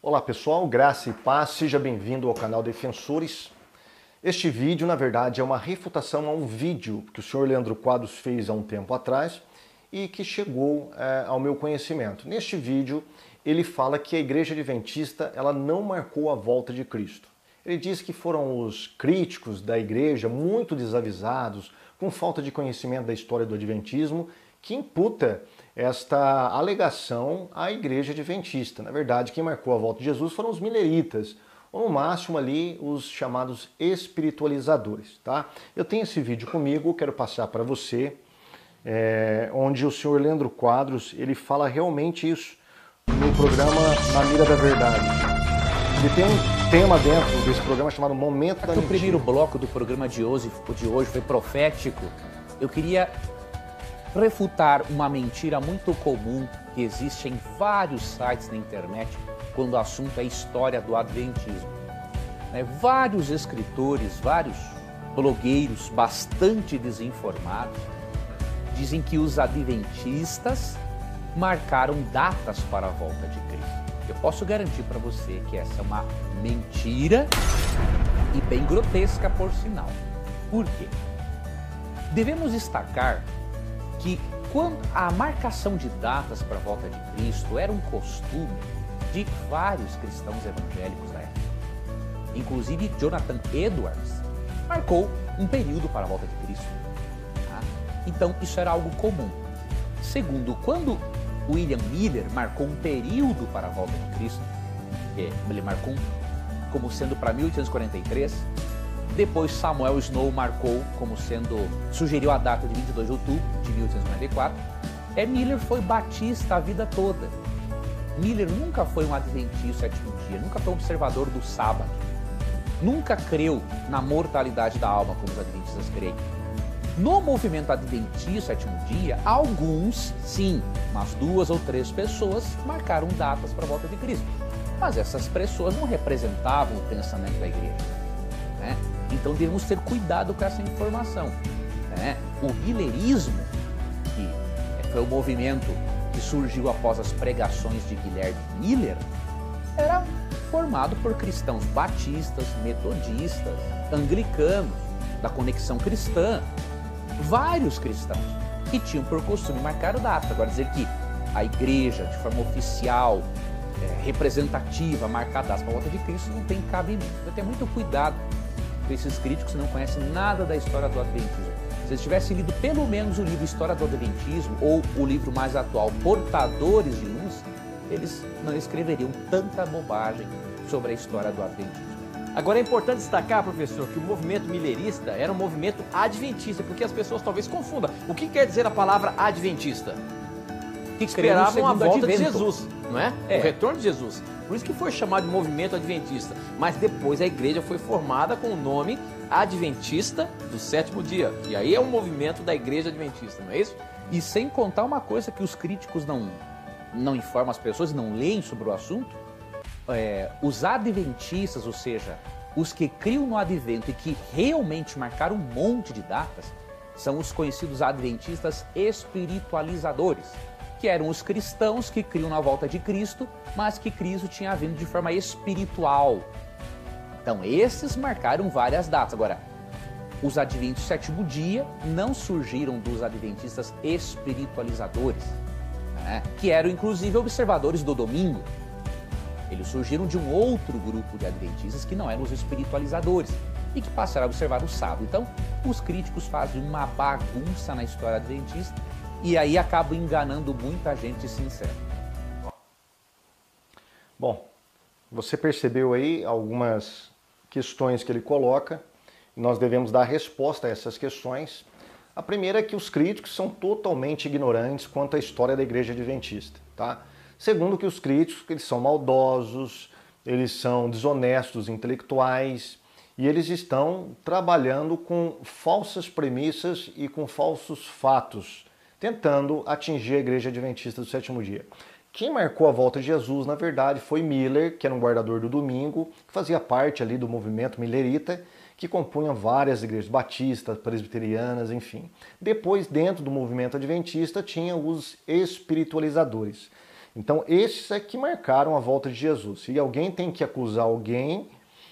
Olá pessoal, graça e paz, seja bem-vindo ao canal Defensores. Este vídeo, na verdade, é uma refutação a um vídeo que o senhor Leandro Quadros fez há um tempo atrás e que chegou ao meu conhecimento. Neste vídeo, ele fala que a Igreja Adventista ela não marcou a volta de Cristo. Ele diz que foram os críticos da Igreja, muito desavisados, com falta de conhecimento da história do Adventismo, que imputa esta alegação à Igreja Adventista. Na verdade, quem marcou a volta de Jesus foram os mileritas, ou no máximo ali os chamados espiritualizadores, tá? Eu tenho esse vídeo comigo, quero passar para você, onde o senhor Leandro Quadros, ele fala realmente isso no programa Na Mira da Verdade. Ele tem um tema dentro desse programa chamado Momento da Mentira. O primeiro bloco do programa de hoje foi profético. Eu queria refutar uma mentira muito comum que existe em vários sites na internet quando o assunto é história do Adventismo. Vários escritores, vários blogueiros bastante desinformados dizem que os adventistas marcaram datas para a volta de Cristo. Eu posso garantir para você que essa é uma mentira e bem grotesca, por sinal. Por quê? Devemos destacar que quando a marcação de datas para a volta de Cristo era um costume de vários cristãos evangélicos da época. Inclusive Jonathan Edwards marcou um período para a volta de Cristo. Tá? Então isso era algo comum. Segundo, quando William Miller marcou um período para a volta de Cristo, ele marcou como sendo para 1843, depois Samuel Snow marcou como sendo, sugeriu a data de 22 de outubro de 1894. Miller foi batista a vida toda. Miller nunca foi um adventista sétimo dia, nunca foi um observador do sábado. Nunca creu na mortalidade da alma, como os adventistas creem. No movimento adventista sétimo dia, alguns, sim, umas 2 ou 3 pessoas marcaram datas para a volta de Cristo. Mas essas pessoas não representavam o pensamento da igreja. Então devemos ter cuidado com essa informação. O millerismo, que foi o movimento que surgiu após as pregações de Guilherme Miller, era formado por cristãos batistas, metodistas, anglicanos, da Conexão Cristã, vários cristãos que tinham por costume marcar data. Agora dizer que a igreja, de forma oficial, representativa, marcar datas para a volta de Cristo, não tem cabimento. Então tem muito cuidado com esses críticos que não conhecem nada da história do Adventismo. Se eles tivessem lido pelo menos o livro História do Adventismo ou o livro mais atual, Portadores de Luz, eles não escreveriam tanta bobagem sobre a história do Adventismo. Agora é importante destacar, professor, que o movimento millerista era um movimento adventista, porque as pessoas talvez confundam. O que quer dizer a palavra adventista? Que esperavam a volta de advento. Jesus, não é? O retorno de Jesus. Por isso que foi chamado de movimento adventista. Mas depois a igreja foi formada com o nome Adventista do Sétimo Dia. E aí é um movimento da igreja adventista, não é isso? E sem contar uma coisa que os críticos não informam as pessoas, não leem sobre o assunto, os adventistas, ou seja, os que criam no advento e que realmente marcaram um monte de datas, são os conhecidos adventistas espiritualizadores, que eram os cristãos que criam na volta de Cristo, mas que Cristo tinha vindo de forma espiritual. Então, esses marcaram várias datas. Agora, os adventistas do sétimo dia não surgiram dos adventistas espiritualizadores, que eram inclusive observadores do domingo. Eles surgiram de um outro grupo de adventistas que não eram os espiritualizadores e que passaram a observar o sábado. Então, os críticos fazem uma bagunça na história adventista e aí acabam enganando muita gente sincera. Bom, você percebeu aí algumas questões que ele coloca e nós devemos dar resposta a essas questões. A primeira é que os críticos são totalmente ignorantes quanto à história da Igreja Adventista, tá? Segundo, que os críticos eles são maldosos, eles são desonestos intelectuais e eles estão trabalhando com falsas premissas e com falsos fatos, tentando atingir a Igreja Adventista do sétimo dia. Quem marcou a volta de Jesus, na verdade, foi Miller, que era um guardador do domingo, que fazia parte ali do movimento millerita, que compunha várias igrejas batistas, presbiterianas, enfim. Depois, dentro do movimento adventista, tinha os espiritualizadores. Então, esses é que marcaram a volta de Jesus. Se alguém tem que acusar alguém,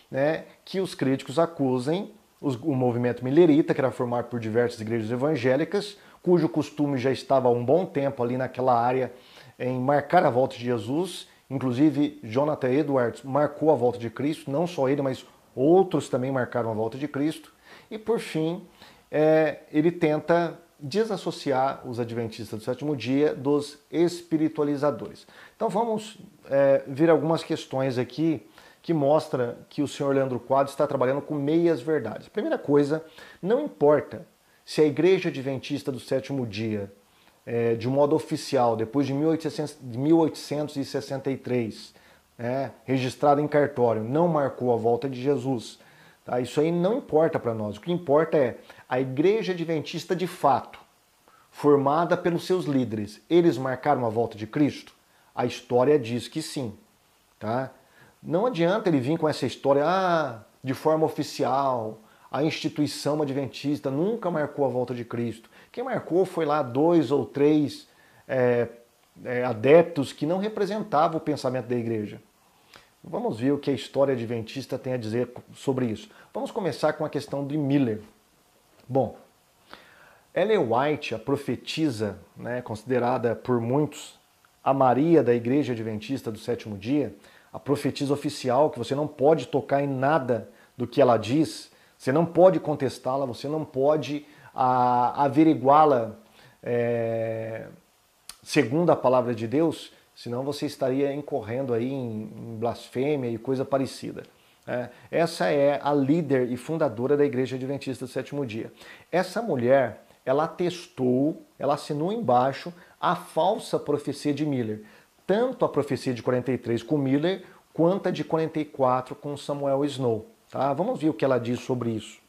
né, que os críticos acusem o movimento milerita, que era formado por diversas igrejas evangélicas, cujo costume já estava há um bom tempo ali naquela área em marcar a volta de Jesus. Inclusive, Jonathan Edwards marcou a volta de Cristo, não só ele, mas outros também marcaram a volta de Cristo. E, por fim, ele tenta desassociar os adventistas do sétimo dia dos espiritualizadores. Então vamos ver algumas questões aqui que mostram que o senhor Leandro Quadros está trabalhando com meias verdades. Primeira coisa, não importa se a Igreja Adventista do sétimo dia, de um modo oficial, depois de 1863, registrada em cartório, não marcou a volta de Jesus. Tá? Isso aí não importa para nós. O que importa é a Igreja Adventista de fato, formada pelos seus líderes. Eles marcaram a volta de Cristo? A história diz que sim. Tá? Não adianta ele vir com essa história de forma oficial, a instituição adventista nunca marcou a volta de Cristo. Quem marcou foi lá 2 ou 3 adeptos que não representavam o pensamento da igreja. Vamos ver o que a história adventista tem a dizer sobre isso. Vamos começar com a questão de Miller. Bom, Ellen White, a profetisa, considerada por muitos a Maria da Igreja Adventista do sétimo dia, a profetisa oficial, que você não pode tocar em nada do que ela diz, você não pode contestá-la, você não pode averiguá-la segundo a palavra de Deus, senão você estaria incorrendo aí em blasfêmia e coisa parecida. Essa é a líder e fundadora da Igreja Adventista do sétimo dia. Essa mulher, ela atestou, ela assinou embaixo a falsa profecia de Miller. Tanto a profecia de 43 com Miller, quanto a de 44 com Samuel Snow. Tá? Vamos ver o que ela diz sobre isso.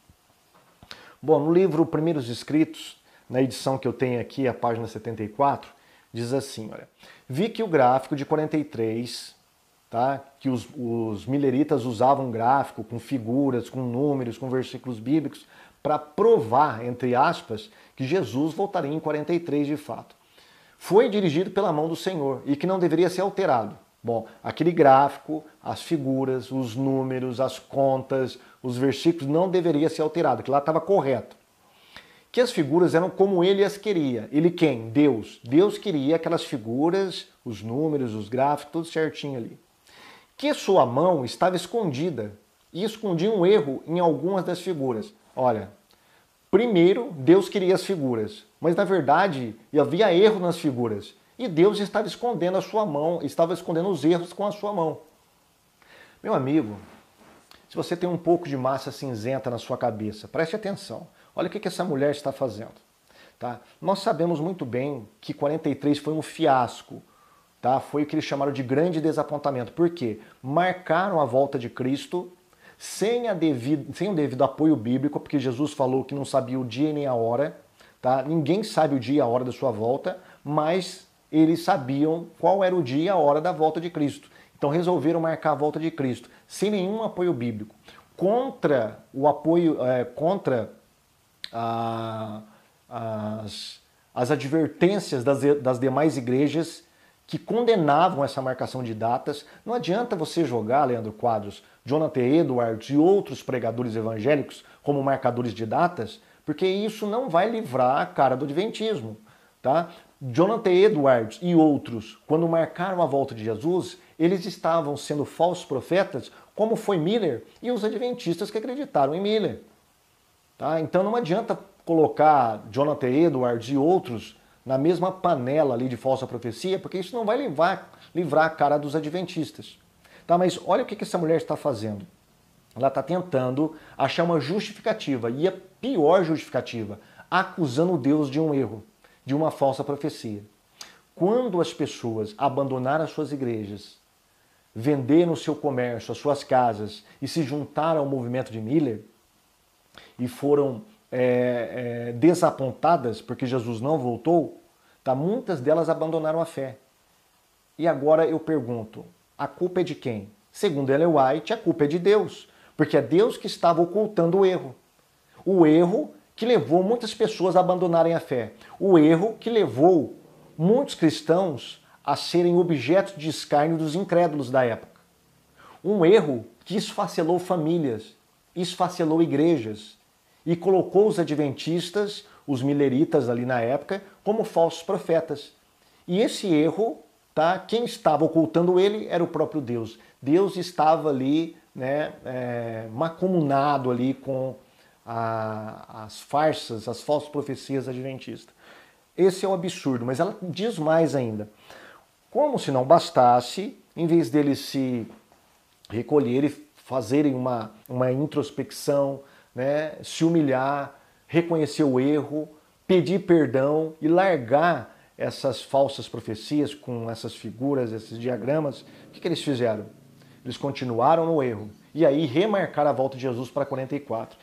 Bom, no livro Primeiros Escritos, na edição que eu tenho aqui, a página 74, diz assim, olha, vi que o gráfico de 43, tá, que os milleritas usavam um gráfico com figuras, com números, com versículos bíblicos, para provar, entre aspas, que Jesus voltaria em 43 de fato. Foi dirigido pela mão do Senhor e que não deveria ser alterado. Bom, aquele gráfico, as figuras, os números, as contas, os versículos não deveria ser alterado, que lá estava correto. Que as figuras eram como ele as queria. Ele quem? Deus. Deus queria aquelas figuras, os números, os gráficos, tudo certinho ali. Que sua mão estava escondida e escondia um erro em algumas das figuras. Olha, primeiro Deus queria as figuras, mas na verdade havia erro nas figuras. E Deus estava escondendo a sua mão, estava escondendo os erros com a sua mão. Meu amigo, se você tem um pouco de massa cinzenta na sua cabeça, preste atenção. Olha o que essa mulher está fazendo. Tá? Nós sabemos muito bem que 43 foi um fiasco. Tá? Foi o que eles chamaram de grande desapontamento. Por quê? Marcaram a volta de Cristo sem o devido apoio bíblico, porque Jesus falou que não sabia o dia nem a hora. Tá? Ninguém sabe o dia e a hora da sua volta, mas eles sabiam qual era o dia e a hora da volta de Cristo. Então resolveram marcar a volta de Cristo, sem nenhum apoio bíblico. Contra o apoio, contra as advertências das demais igrejas que condenavam essa marcação de datas. Não adianta você jogar, Leandro Quadros, Jonathan Edwards e outros pregadores evangélicos como marcadores de datas, porque isso não vai livrar a cara do adventismo. Tá? Jonathan Edwards e outros, quando marcaram a volta de Jesus, eles estavam sendo falsos profetas, como foi Miller e os adventistas que acreditaram em Miller. Tá? Então não adianta colocar Jonathan Edwards e outros na mesma panela ali de falsa profecia, porque isso não vai livrar a cara dos adventistas. Tá? Mas olha o que essa mulher está fazendo. Ela está tentando achar uma justificativa, e a pior justificativa, acusando Deus de um erro, de uma falsa profecia. Quando as pessoas abandonaram as suas igrejas, venderam o seu comércio, as suas casas e se juntaram ao movimento de Miller e foram desapontadas porque Jesus não voltou, tá? Muitas delas abandonaram a fé. E agora eu pergunto, a culpa é de quem? Segundo Ellen White, a culpa é de Deus, porque é Deus que estava ocultando o erro. O erro que levou muitas pessoas a abandonarem a fé. O erro que levou muitos cristãos a serem objetos de escárnio dos incrédulos da época. Um erro que esfacelou famílias, esfacelou igrejas e colocou os adventistas, os mileritas ali na época, como falsos profetas. E esse erro, tá, quem estava ocultando ele era o próprio Deus. Deus estava ali, né, mancomunado ali com as farsas, as falsas profecias adventistas. Esse é o absurdo, mas ela diz mais ainda. Como se não bastasse, em vez deles se recolherem, fazerem uma introspecção, né, se humilhar, reconhecer o erro, pedir perdão e largar essas falsas profecias com essas figuras, esses diagramas, o que eles fizeram? Eles continuaram no erro e aí remarcaram a volta de Jesus para 44.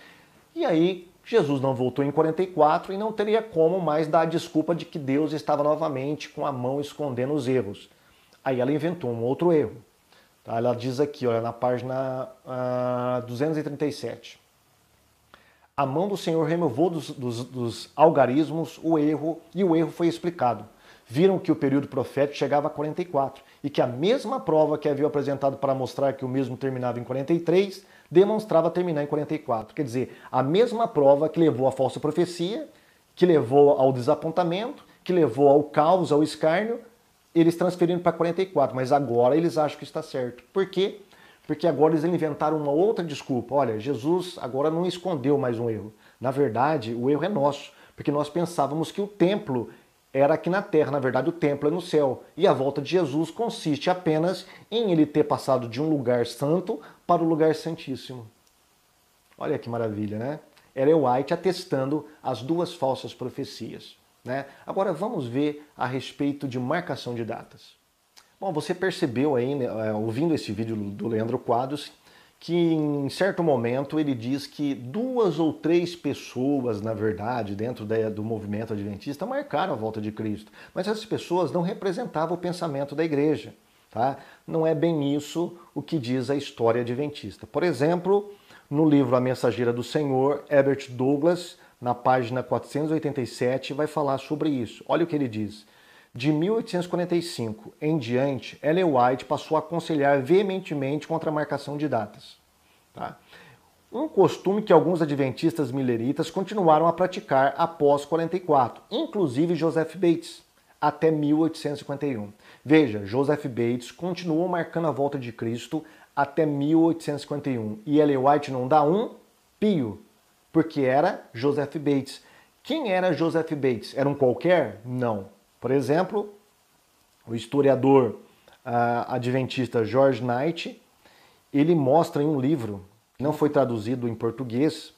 E aí Jesus não voltou em 44 e não teria como mais dar a desculpa de que Deus estava novamente com a mão escondendo os erros. Aí ela inventou um outro erro. Tá? Ela diz aqui, olha, na página 237. A mão do Senhor removou dos algarismos o erro e o erro foi explicado. Viram que o período profético chegava a 44 e que a mesma prova que havia apresentado para mostrar que o mesmo terminava em 43 demonstrava terminar em 44. Quer dizer, a mesma prova que levou à falsa profecia, que levou ao desapontamento, que levou ao caos, ao escárnio, eles transferiram para 44, mas agora eles acham que está certo. Por quê? Porque agora eles inventaram uma outra desculpa. Olha, Jesus agora não escondeu mais um erro. Na verdade, o erro é nosso, porque nós pensávamos que o templo era aqui na terra. Na verdade, o templo é no céu. E a volta de Jesus consiste apenas em ele ter passado de um lugar santo para o lugar santíssimo. Olha que maravilha, né? Ellen White atestando as duas falsas profecias, né? Agora vamos ver a respeito de marcação de datas. Bom, você percebeu aí, né, ouvindo esse vídeo do Leandro Quadros, que em certo momento ele diz que 2 ou 3 pessoas, na verdade, dentro do movimento adventista, marcaram a volta de Cristo. Mas essas pessoas não representavam o pensamento da igreja. Tá? Não é bem isso o que diz a história adventista. Por exemplo, no livro A Mensageira do Senhor, Herbert Douglas, na página 487, vai falar sobre isso. Olha o que ele diz. De 1845 em diante, Ellen White passou a aconselhar veementemente contra a marcação de datas. Tá? Um costume que alguns adventistas mileritas continuaram a praticar após 44, inclusive Joseph Bates, até 1851. Veja, Joseph Bates continuou marcando a volta de Cristo até 1851 e Ellen White não dá um pio, porque era Joseph Bates. Quem era Joseph Bates? Era um qualquer? Não. Por exemplo, o historiador adventista George Knight, ele mostra em um livro, que não foi traduzido em português,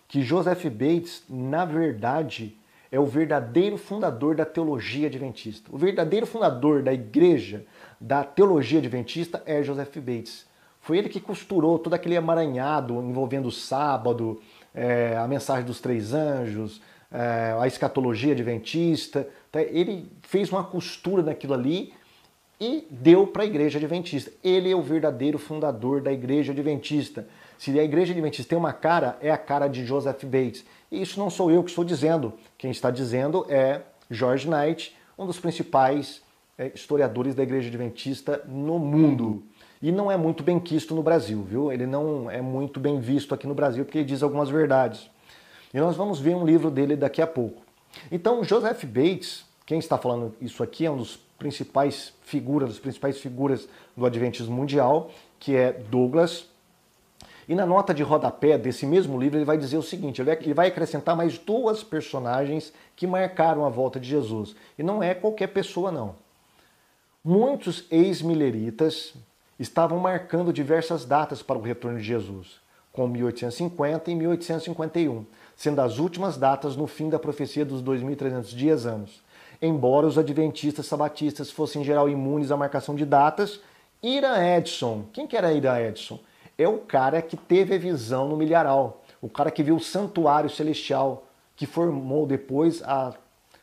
que Joseph Bates, na verdade, é o verdadeiro fundador da teologia adventista. O verdadeiro fundador da igreja, da teologia adventista, é Joseph Bates. Foi ele que costurou todo aquele emaranhado envolvendo o sábado, a mensagem dos 3 anjos, a escatologia adventista. Ele fez uma costura naquilo ali e deu para a igreja adventista. Ele é o verdadeiro fundador da igreja adventista. Se a igreja adventista tem uma cara, é a cara de Joseph Bates. E isso não sou eu que estou dizendo. Quem está dizendo é George Knight, um dos principais historiadores da igreja adventista no mundo. E não é muito bem quisto no Brasil, viu? Ele não é muito bem visto aqui no Brasil porque ele diz algumas verdades. E nós vamos ver um livro dele daqui a pouco. Então, Joseph Bates, quem está falando isso aqui, é um dos principais figuras do Adventismo mundial, que é Douglas. E na nota de rodapé desse mesmo livro ele vai dizer o seguinte, ele vai acrescentar mais 2 personagens que marcaram a volta de Jesus. E não é qualquer pessoa, não. Muitos ex-mileritas estavam marcando diversas datas para o retorno de Jesus, como 1850 e 1851, sendo as últimas datas no fim da profecia dos 2.300 dias anos. Embora os adventistas sabatistas fossem em geral imunes à marcação de datas, Ira Edson, quem que era Ira Edson? É o cara que teve a visão no milharal, o cara que viu o santuário celestial, que formou depois a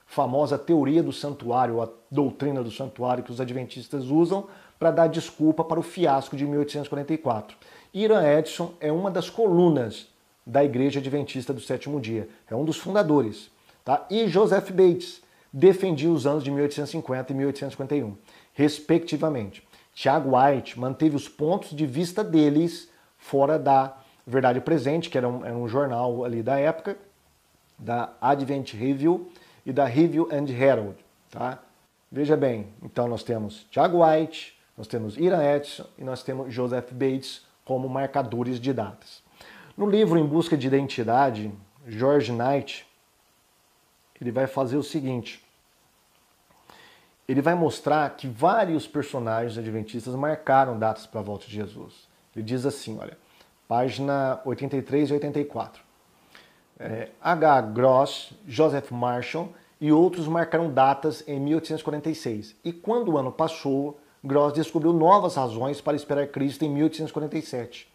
famosa teoria do santuário, a doutrina do santuário que os adventistas usam para dar desculpa para o fiasco de 1844. Ira Edson é uma das colunas da Igreja Adventista do Sétimo Dia. É um dos fundadores. Tá? E Joseph Bates defendia os anos de 1850 e 1851. respectivamente. Tiago White manteve os pontos de vista deles fora da Verdade Presente, que era um jornal ali da época, da Advent Review e da Review and Herald. Tá? Veja bem, então nós temos Tiago White, nós temos Ira Edson e nós temos Joseph Bates como marcadores de datas. No livro Em Busca de Identidade, George Knight, ele vai fazer o seguinte: ele vai mostrar que vários personagens adventistas marcaram datas para a volta de Jesus. Ele diz assim, olha, página 83 e 84. H. Gross, Joseph Marshall e outros marcaram datas em 1846. E quando o ano passou, Gross descobriu novas razões para esperar Cristo em 1847.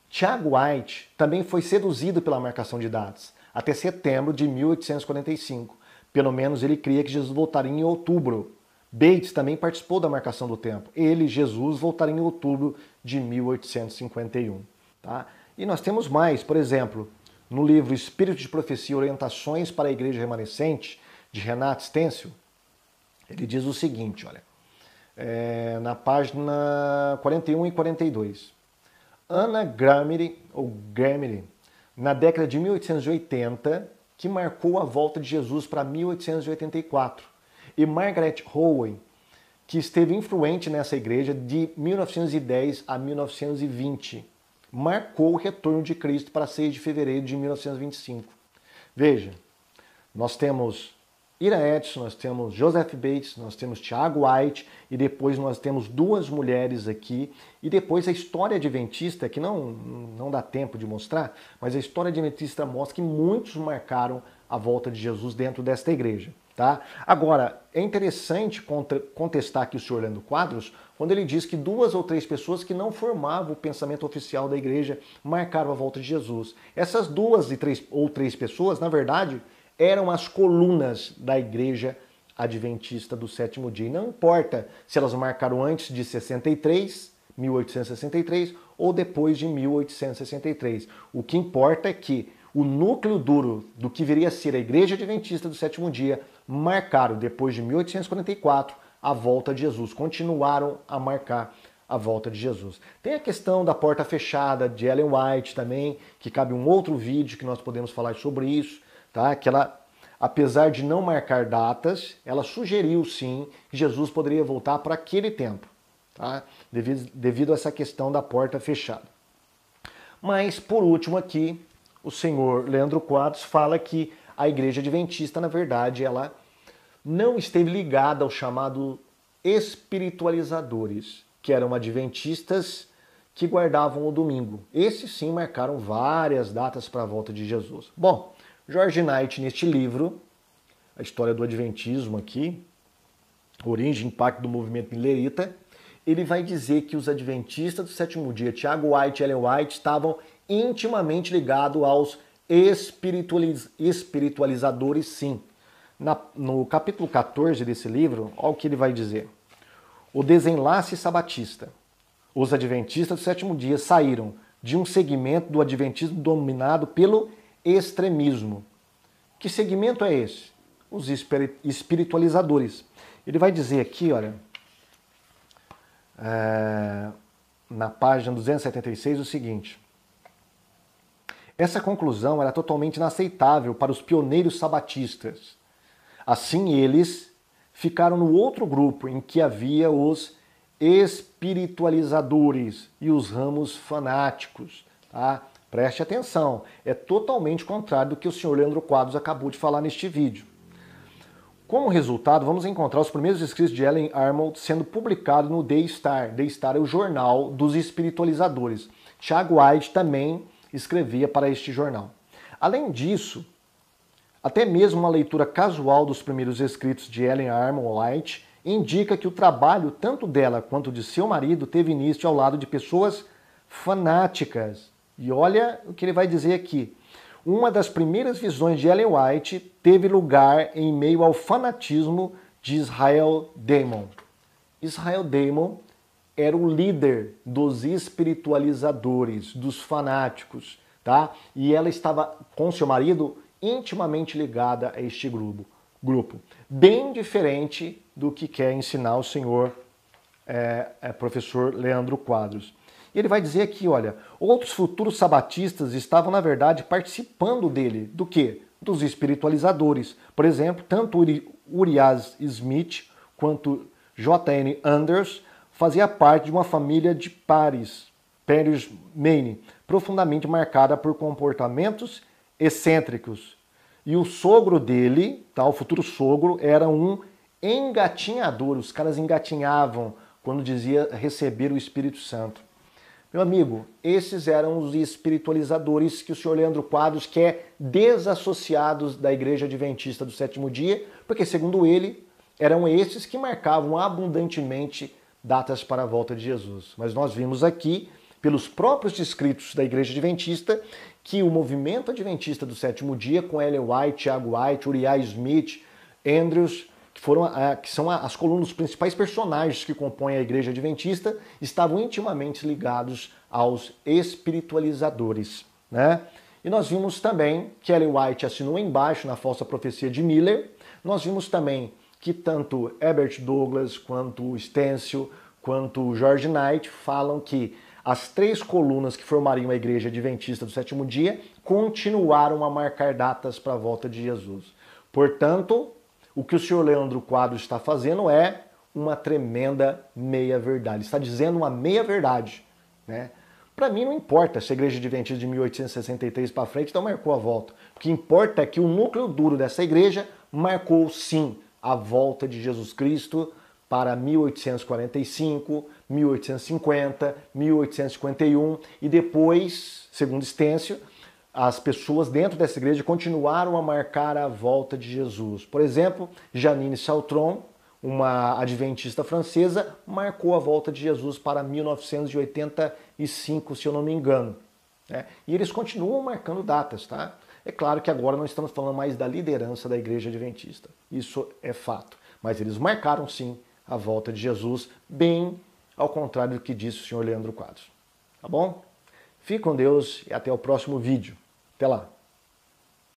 Tiago White também foi seduzido pela marcação de datas, até setembro de 1845. Pelo menos ele cria que Jesus voltaria em outubro. Bates também participou da marcação do tempo. Ele, Jesus, voltaria em outubro de 1851. Tá? E nós temos mais, por exemplo, no livro Espírito de Profecia, Orientações para a Igreja Remanescente, de Renato Stencil, ele diz o seguinte, olha, na página 41 e 42. Anna Grammy, na década de 1880, que marcou a volta de Jesus para 1884. E Margaret Howe, que esteve influente nessa igreja de 1910 a 1920, marcou o retorno de Cristo para 6 de fevereiro de 1925. Veja, nós temos Ira Edson, nós temos Joseph Bates, nós temos Tiago White e depois nós temos duas mulheres aqui e depois a história adventista, que não dá tempo de mostrar, mas a história adventista mostra que muitos marcaram a volta de Jesus dentro desta igreja. Tá? Agora, é interessante contestar aqui o senhor Leandro Quadros quando ele diz que 2 ou 3 pessoas que não formavam o pensamento oficial da igreja marcaram a volta de Jesus. Essas 2 ou 3 pessoas, na verdade, eram as colunas da igreja adventista do sétimo dia. E não importa se elas marcaram antes de 1863, ou depois de 1863. O que importa é que o núcleo duro do que viria a ser a igreja adventista do sétimo dia marcaram, depois de 1844, a volta de Jesus. Continuaram a marcar a volta de Jesus. Tem a questão da porta fechada de Ellen White também, que cabe um outro vídeo que nós podemos falar sobre isso, tá? Que ela, apesar de não marcar datas, ela sugeriu sim que Jesus poderia voltar para aquele tempo, tá? Devido a essa questão da porta fechada. Mas, por último aqui, o senhor Leandro Quadros fala que a igreja adventista, na verdade, ela não esteve ligada aos chamados espiritualizadores, que eram adventistas que guardavam o domingo. Esses sim marcaram várias datas para a volta de Jesus. Bom, George Knight, neste livro, a história do adventismo aqui, origem e impacto do movimento milerita, ele vai dizer que os adventistas do sétimo dia, Tiago White e Ellen White, estavam intimamente ligados aos espiritualizadores, sim. No capítulo 14 desse livro, olha o que ele vai dizer. O desenlace sabatista. Os adventistas do sétimo dia saíram de um segmento do adventismo dominado pelo extremismo. Que segmento é esse? Os espiritualizadores. Ele vai dizer aqui, olha, na página 276, o seguinte. Essa conclusão era totalmente inaceitável para os pioneiros sabatistas. Assim, eles ficaram no outro grupo em que havia os espiritualizadores e os ramos fanáticos. Tá? Preste atenção, é totalmente contrário do que o senhor Leandro Quadros acabou de falar neste vídeo. Como resultado, vamos encontrar os primeiros escritos de Ellen Armold sendo publicados no The Star. The Star é o jornal dos espiritualizadores. Tiago White também escrevia para este jornal. Além disso, até mesmo uma leitura casual dos primeiros escritos de Ellen Armold White indica que o trabalho tanto dela quanto de seu marido teve início ao lado de pessoas fanáticas. E olha o que ele vai dizer aqui. Uma das primeiras visões de Ellen White teve lugar em meio ao fanatismo de Israel Damon. Israel Damon era o líder dos espiritualizadores, dos fanáticos, tá? E ela estava com seu marido intimamente ligada a este grupo. Bem diferente do que quer ensinar o senhor professor Leandro Quadros. E ele vai dizer aqui, olha, outros futuros sabatistas estavam, na verdade, participando dele. Do quê? Dos espiritualizadores. Por exemplo, tanto Urias Smith quanto J.N. Anders fazia parte de uma família de Paris Maine, profundamente marcada por comportamentos excêntricos. E o sogro dele, tá, o futuro sogro, era um engatinhador. Os caras engatinhavam quando dizia receber o Espírito Santo. Meu amigo, esses eram os espiritualizadores que o senhor Leandro Quadros quer desassociados da Igreja Adventista do Sétimo Dia, porque, segundo ele, eram esses que marcavam abundantemente datas para a volta de Jesus. Mas nós vimos aqui, pelos próprios escritos da Igreja Adventista, que o movimento adventista do Sétimo Dia, com Ellen White, Tiago White, Uriah Smith, Andrews, que são as colunas, os principais personagens que compõem a Igreja Adventista, estavam intimamente ligados aos espiritualizadores, né? E nós vimos também que Ellen White assinou embaixo na falsa profecia de Miller. Nós vimos também que tanto Herbert Douglas, quanto Stencil, quanto George Knight falam que as três colunas que formariam a Igreja Adventista do Sétimo Dia continuaram a marcar datas para a volta de Jesus. Portanto, o que o senhor Leandro Quadros está fazendo é uma tremenda meia-verdade. Está dizendo uma meia-verdade, né? Para mim não importa se a Igreja Adventista de 1863 para frente não marcou a volta. O que importa é que o núcleo duro dessa igreja marcou sim a volta de Jesus Cristo para 1845, 1850, 1851 e depois, segundo Stencil, as pessoas dentro dessa igreja continuaram a marcar a volta de Jesus. Por exemplo, Janine Saltron, uma adventista francesa, marcou a volta de Jesus para 1985, se eu não me engano. E eles continuam marcando datas, tá? É claro que agora não estamos falando mais da liderança da igreja adventista. Isso é fato. Mas eles marcaram sim a volta de Jesus, bem ao contrário do que disse o senhor Leandro Quadros. Tá bom? Fique com Deus e até o próximo vídeo. Até lá!